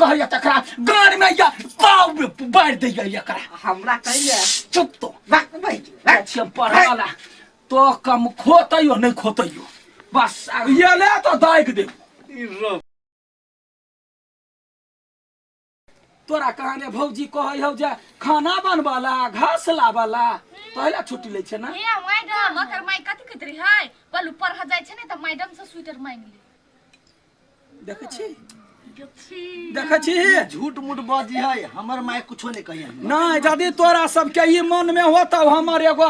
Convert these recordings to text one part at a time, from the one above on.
कहैया तकरा गाड़ में या पाव में बाढ़ दैया एकरा हमरा कहिए चुप तो बात भाई छियम पढ़ाला तो कम खोतैयो नहीं खोतैयो बस ये ले तो दाग दे तोरा कहने भौजी कहै हौ जे खाना बनवाला घास लावाला तोहला छुट्टी लै छै ना हे मैडम ओकर माई कथि कहत रही है कल ऊपर ह जाय छै ने त मैडम से स्वेटर मांग ले देखै छी झूठ मूठ बाजी है हमर माय कुछो नहीं कहिए नहीं यदि तोरा सबके ई मन में होता हमर एगो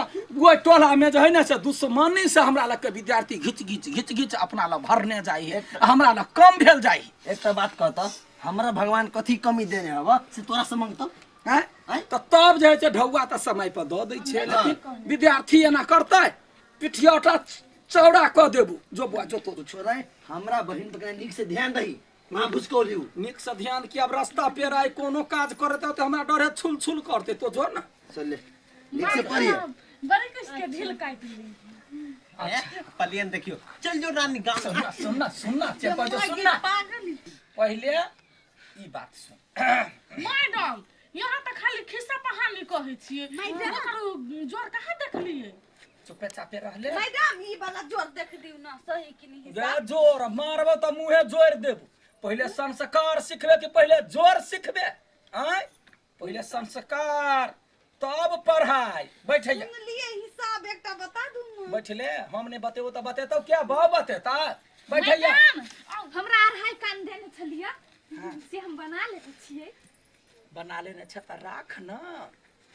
ओइ टोला में जे है ना से दुश्मनी से हमरा लग के विद्यार्थी घिच घिच अपना लग भरने जाई है हमरा लग कम भेल जाई एक तो बात कहता हमरा भगवान कथी कमी देने हवा से तोरा से मांगतो हैं तो तब जे छै ढौआ त समय पर द दै छै लेकिन विद्यार्थी एना करतै पिठियाटा चौड़ा क देबू जो बुआ जो तो छोरा हमरा बहिन पर नीक से ध्यान रही मां भुसको लियो नीक से ध्यान कि अब रास्ता पे आइ कोनो काज करते त हमरा डरे छुल छुल करते तो जो ना चल ले नीक से पढ़िए बड़ी किसके ढील काट ली पलियन देखियो चल जो रानी गांव सुनना चेपा जो सुनना पहले ई बात सुन मैडम यहाँ त खाली खिस्सा कहानी कहै छियै मैडम जोर कहाँ देखलिए चुपे चापे रहले मैडम ई वाला जोर देख दिउ ना सही कि नहीं गे जोर मारबो त मुंहे जोर देबो पहले संस्कार सिखबे कि पहले जोर सिखबे आय पहले संस्कार तब पढ़ाई बैठैया लिए हिसाब एकटा बता दूं बैठले हम ने बतेबो त बतेतौ क्या बा बतेता बैठैया हमरा अढ़ाई कान देने छलिए से हम बना लेते छियै बना लेने छ त राख न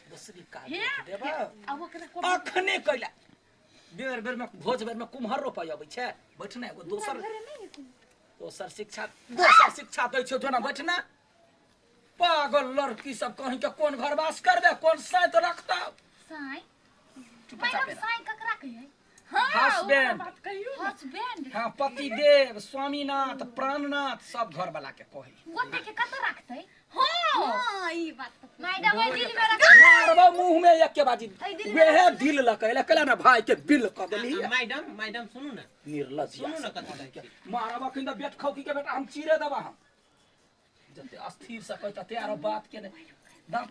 दूसरी काज हे देबा अब ओकरा अखने कैला बेर बेर में भोज बेर में कुम्हर रोपै अबै छै बैठना एगो दोसर शिक्षा दै छै जोना बैठना पागल लड़की सब कहीं के कोन घर वास करबे कोन साथ रखता साई मैडम साई ककरा कहिए हस्बैंड हस्बैंड हां पति देव स्वामीनाथ प्राणनाथ सब घर वाला के कही गोटे के कत रखतै हां ई बात मैडम ओइ दिल में रख मारबो मुंह में एक के बाजी वेहे दिल लकैला कला ना भाई के बिल क देली मैडम सुनु ना निर्लज सुनु ना कत मारबो किंदा बेट खौकी के बेटा हम चीरे देबा हम जते अस्थिर से कहता तेरो बात के दांत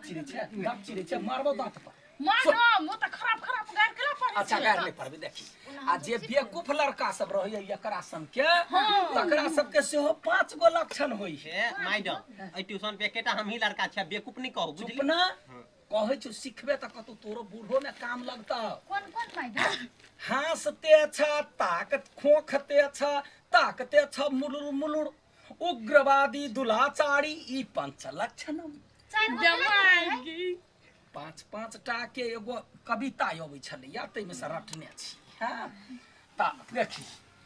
चिरे छै मारबो दांत पर मैडम वो त खराब गार केला पड़ै अच्छा गार नहीं पड़बे देखी आ जे बेवकूफ लड़का सब रहै एकरा सन के तकरा सब के सेहो 5 गो लक्षण होई है मैडम ए ट्यूशन पे केटा हम ही लड़का छै बेवकूफ नहीं कहू बुझली चुप ना कहै छु सिखबे त कतौ तोरो बूढ़ो में काम लगता कौन मैडम हासते छ ताकत खोखते छ ताकते छ मुलुर मुलुर उग्रवादी दुलाचारी ई 5 लक्षणम जमाई 5 टा के एगो कविता अबै छलैया तै में से रटने छी हां ता देखी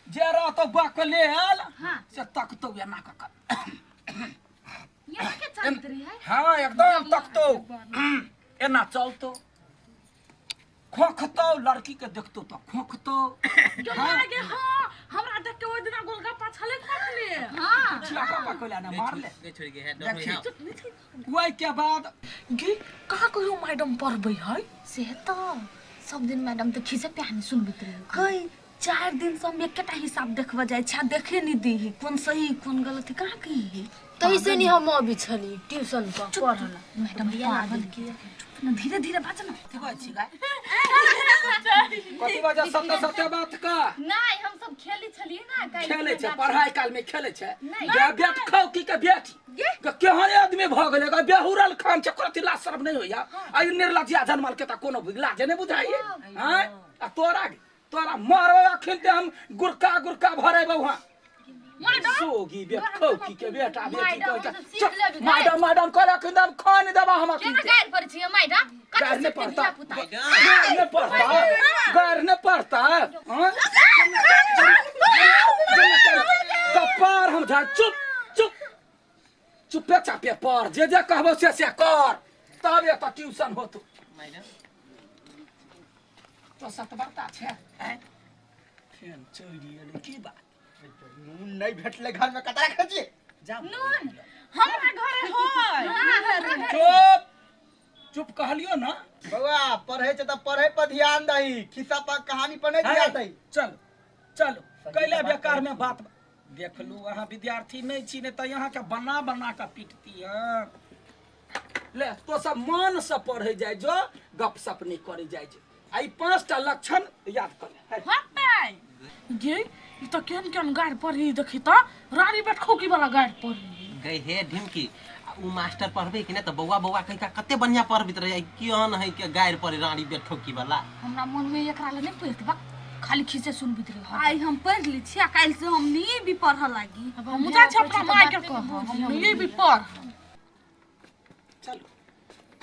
जे रहतो बकलेल से तकतो एना क ये के चलत रही है हां एकदम तकतो एना चलतो खोखतो लड़की के देखतो त खोखतो लागे हां हमरा देख के ओइ दिना गोलगप्पा छले खखले हां छियाका पकला ना मार ले के छोड़ के है डर ओइ के बाद गे कहाँ कहियो मैडम पढ़बै है से त सब दिन मैडम त खिसे प्यानी सुनबैत रहे कई 4 दिन से हम एकटा हिसाब देखबा जाय छा देखे नहीं दी कौन सही कौन गलत कहाँ की तैसे नहीं हम अभी छली ट्यूशन पर पढ़ला मैडम पागल की धीरे धीरे बात ना देखो छी गाय कति बजे सत्य बात का नहीं हम सब खेली छलिए ना खेले छे पढ़ाई काल में खेले छे जे बेट खाओ की के बेटी केहन आदमी भ गेले ग बेहुरल खान छ कथि ला शर्म नहीं होया आई निर्लज्जिया जन्मल के त कोनो लाज नहीं बुझाइए हैं आ तोरा मारो अखिल ते हम गुरका भरेबो वहां सोगी बेट खाओ की के बेटा बेटी को मैडम कहला कि हम खान देबा हम के गायर पर छी मैडम गायर नहीं पड़ता हां कपार हम जा चुपे चापे पर जे कहबो से कर तब ये तो ट्यूशन होतो मैडम तो सतबरता छे हैं फेन चोरी एले की बात नून नहीं भेटले घर में कतरा खजी जा नून हमरा घरे होय चुप कहलियो ना बउआ पढ़े छ त पढ़े पर ध्यान दही खिस्सा पर कहानी पर नहीं ध्यान दही चलो कैला बेकार में बात देख लू अहाँ विद्यार्थी नहीं छी ने तो यहाँ के बना बना के पीटती है। ले तो सब मन से पढ़े जाए जो गप सप नहीं करे जाए जो। आई 5टा लक्षण याद कर ले। हटे जे ई तो केन गाड़ पढ़ी देखी तो रानी बैठ खोकी वाला गाड़ पढ़ी गई हे ढिमकी उ मास्टर पढ़बे कि न त बौआ बौआ कहि का कते बढ़िया पढ़बित रहे कियन है के गायर पर रानी बैठोकी वाला। हमरा मन में एकरा ले नहीं पढ़त बा खाली खीसे सुनबित रहे। आई हम पढ़ ली छी काल से हम नहीं भी पढ़ लागी। हम मुझा छपरा मार के कह हम नहीं भी पढ़। चलो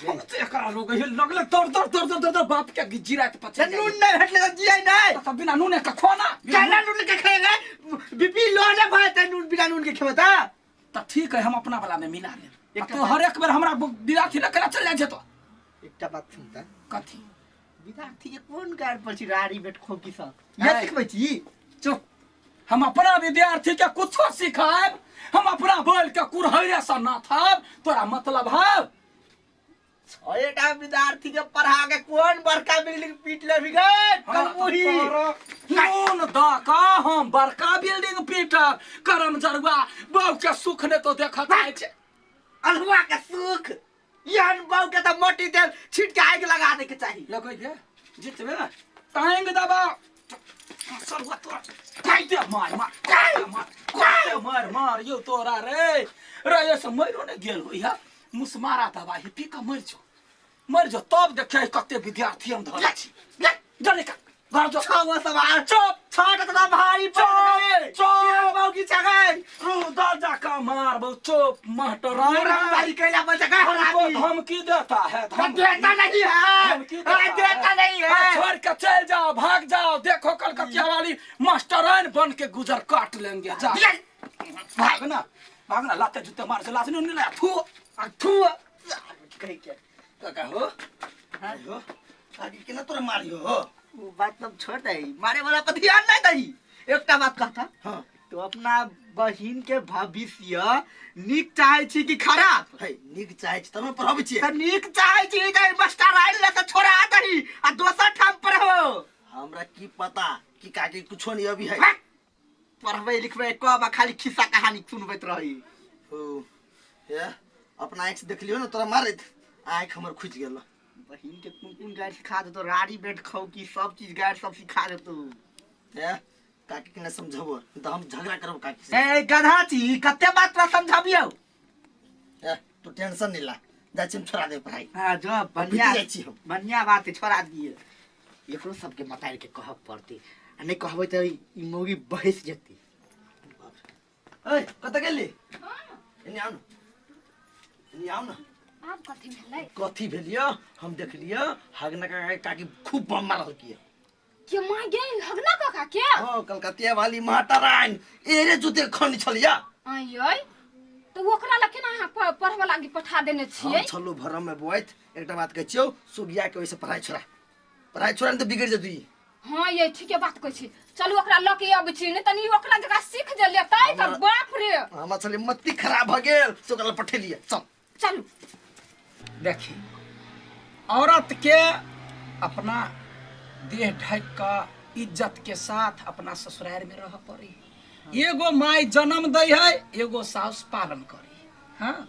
हम तो एकरा लोग हे लगले तोड़ तोड़ तोड़ तोड़ तोड़ बाप के गिजिरा के पछे नून नहीं हटले तो जिया नहीं। तो बिना नून के खाना कहना नून के खाएगा बीपी लो ना भाई ते नून बिना नून के खेबता। तो ठीक है हम अपना वाला में मिला ले। तो हर एक बार हमरा विद्यार्थी न करा चल जाए तो एकटा बात सुनता कथी विद्यार्थी के कोन गाड़ पर छी रारी बैठ खोकी सब ये सिखबै छी। चुप हम अपना विद्यार्थी के कुछ सिखाएब हम अपना बोल के कुरहरे से ना थाब तोरा मतलब है। छयटा विद्यार्थी के पढ़ा के कोन बड़का बिल्डिंग पीट ले गए कमुही नून दा का हम बड़का बिल्डिंग पीटब करम जरुआ बहु के सुख ने तो देखत है छे। अलहुआ के सुख यान बाऊ के त मोटी तेल छीट के आग लगा दे के चाहिए। लगै के जितबे टांग दबा सरवा तो काइते मार मार मार यो तोरा रे ये से मरो ने गेल होइया मुसमारा दबा ही पी के मर जो तब देखे कते विद्यार्थी हम धरा छी। जने का घर जो छावा सवार चुप छाट त भारी पड़ चुप बाऊ की जगह रू दर्जा का मार बहु चुप महटरान भारी कैला पर जगह हमको धमकी देता है देता नहीं है देता नहीं है। छोड़ के चल जाओ भाग जाओ देखो कलकतिया वाली मास्टरान बन के गुजर काट लेंगे जा भागना लाते जूते मार से लाश नहीं ले थू कहीं के काका हो हो आगे केना तोरा मारियो हो वो बात तब छोड़ दे मारे वाला पर ध्यान नहीं दही। एकटा बात कहता हां तो अपना बहिन के भविष्य नीक चाहे छी कि खराब है नीक चाहे छ तमे पढ़ाबै छी त नीक चाहे छी जे मास्टर आइल ले त छोड़ा दही आ दोसर ठाम पर हो। हमरा की पता कि काके कुछो नहीं अभी है पढ़बै लिखबै कब खाली खिस्सा कहानी सुनबैत रही। ओ ये अपना आंख से देख लियो ना तोरा मारत आंख हमर खुज गेल। बहिन के कुन गाड़ी सिखा दे तो राड़ी बैठ खाओ की सब चीज गाड़ी सब सिखा दे तू है काके के न समझबो त हम झगड़ा करब काके से। ए गधा छी कते बात रा समझाबियो है तू टेंशन नहीं ला जा छिम छोड़ा दे पढ़ाई। हां जो बढ़िया जाइ छी हम बढ़िया बात है छोड़ा दिए एकरो सबके बताइ के कहब पड़ती आ नहीं कहबै त ई मौगी बहस जेती। ए कत गेली एनी आउ न आप कथी भेलै कथी भेलियो हम देख लियो हगना काकी खूब बम मारल किए के माय गे हगना काका के ओ कलकतिया वाली मातारान एरे जुते खनी छलिया आयै तो ओकरा लके ना यहाँ पढ़वा लागी पठा देने छियै। हम छल्लो भरम में बोइत एकटा बात कहै छियौ सुगिया के ओइसे पढ़ाई छोड़ा न त बिगड़ जतुई। हां ये ठीके बात कहै छी चलू ओकरा लके आबै छी ने तनी ओकरा जगह सीख जे लेतै त बाप रे हमरा छले मत्ती खराब भ गेल सोकला पठेलिए चल चलू। देखी औरत के अपना देह ढक का इज्जत के साथ अपना ससुराल में रह पड़ी। एगो माई जन्म दै है एगो सास पालन करी। हाँ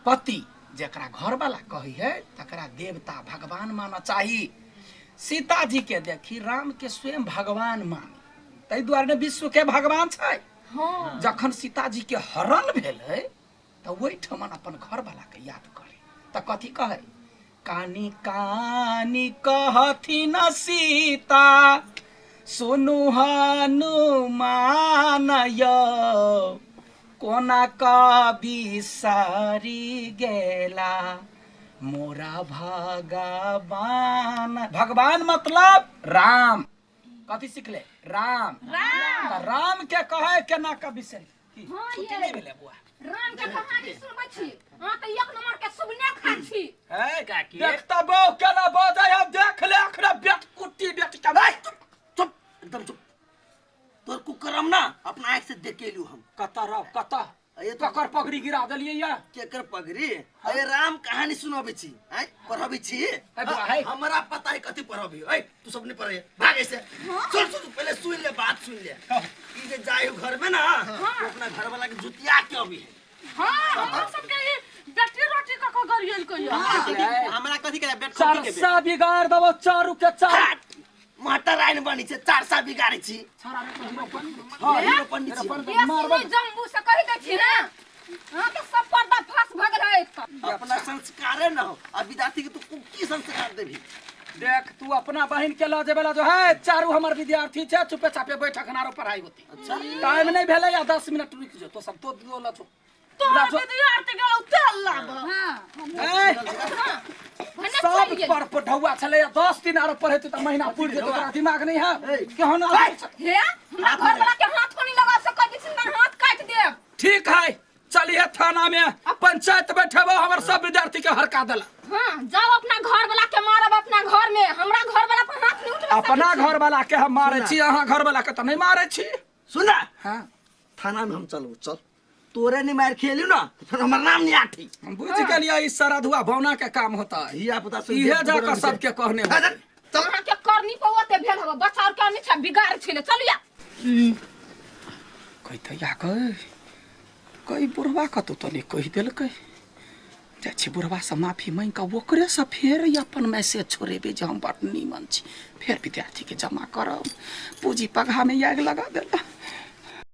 पति जकरा घर वाला कही है तकरा देवता भगवान माना चाहिए। सीता जी के देखी राम के स्वयं भगवान मानी तै द्वारे विश्व के भगवान छै। हां जखन सीता जी के हरण भेल है तो वही ठमन अपन घर वाला के याद करे त कथी कहे कानी कानी कहथी न सीता सुनु हनुमान यो कोना कवि सारी गेला मोरा भगवान। भगवान मतलब राम कथी सिखले राम राम के कहे केना कवि से छुट्टी नहीं मिले बुआ राम के कहानी सुनबै छी हां त एक नंबर के सुबने खा छी। है काकी देखता बो केना बजै हम देख ले अखरा बेट कुट्टी बेट के चुप एकदम चुप तोर कुकरम ना अपना आंख से देख के लू हम कता रह कता ये ककर पगड़ी गिरा दिलिए या केकर पगड़ी अरे राम कहानी सुनाबे छी आय पढ़ाबे छी बुआ है हमरा पता है कथी पढ़ाबी ओए तू सब नहीं पढ़े भाग ऐसे सुन सुन पहले सुन ले बात सुन ले ई जे जाए घर में ना तो अपना घर वाला के जुतिया के अभी हां हम सब के बेटी रोटी का गरियल कहियो हमरा कथी करे बेट खोटी के चारसा बिगाड़ दबो चारू के चार माता राइन बनी छे 4 सा बिगाड़े छी हां हीरो पंडित छी मारबो जम्बू से कहि दे छी ना हां के सब पर्दा फास भ गेल है अपना संस्कार है ना अब विद्यार्थी के तू की संस्कार देबी देख तू अपना बहन के ला जेबला जो है चारू हमर विद्यार्थी छे चुपे चापे बैठ खनारो पढ़ाई होती अच्छा टाइम नहीं भेले या 10 मिनट रुक जो तो सब तो बोला छो तो विद्यार्थी के तेल लाबो हां सब पर पढ़ौआ चले 10 दिन आरो पढ़े त महीना पूर जे तोरा दिमाग नहीं है केहन हे हमरा घर वाला के हाथ नहीं लगा सकै छी ना हाथ काट दे ठीक है चलिए थाना में पंचायत बैठबो हमर सब विद्यार्थी के हरका देला हां जाओ अपना घर वाला के मारब अपना घर में हमरा घर वाला पर हाथ नहीं उठा अपना घर वाला के हम मारे छी अहाँ घर वाला के त नहीं मारे छी सुना हां थाना में हम चलू चल तोरे नहीं मार खेलियो ना फिर हमर नाम नहीं आठी हम बुझ गेलिए ई सरधुआ भौना के काम होता है हिया पता सुन इहे जाकर सबके कहने हो हमरा के करनी पवते भेल हबो बच्चा और के नहीं छ बिगाड़ छिले चलिया कहि त या कई बुढ़वा कतौ तनी कहि देलकै जाइ छी बुढ़वा से माफी मांग के ओकरे से फेर अपन मैसेज छोड़ेबे जे हम बड़ नीमन छी फेर विद्यार्थी के जमा करब पूंजी पगहा में आग लगा देला